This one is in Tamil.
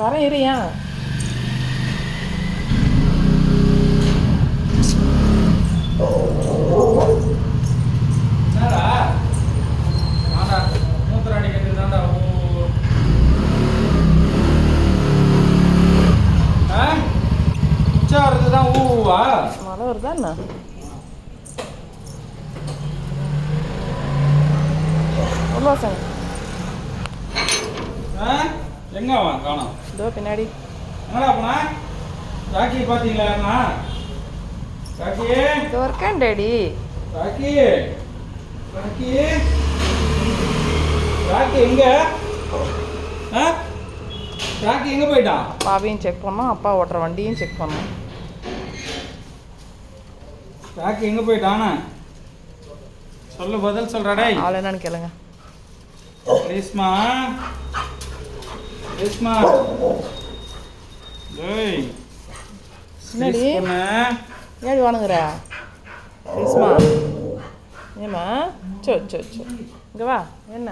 வரேன் இருயா. என்னடா ஆடா மூத்திர அடிக்கிறது தான்டா. உச்சா வர்றது தான் ஊவா. மழை வருதா என்ன? உள்ள வாசங்க. எங்க அவன் காணோம்? இதோ பின்னாடி. என்னடா போனா? ராக்கி பாத்தீங்களா? ராக்கி இதோ இருக்கேன் டேடி. ராக்கி ராக்கி ராக்கி எங்க? ராக்கி எங்க போயிட்டான்? அப்பாவையும் செக் பண்ணோம், அப்பா ஓட்டுற வண்டியும் செக் பண்ணோம். ராக்கி எங்க போயிட்டானா? சொல்லு, பதில் சொல்றாடே. ஆள் என்னன்னு கேளுங்க. ரேஸ்மா ரேஸ்மா டேய் என்னடி பொண்ணு ஏடி வானுங்கிற ரேஸ்மா? ஏம்மா சோ சோ சோ இங்கே வா. என்ன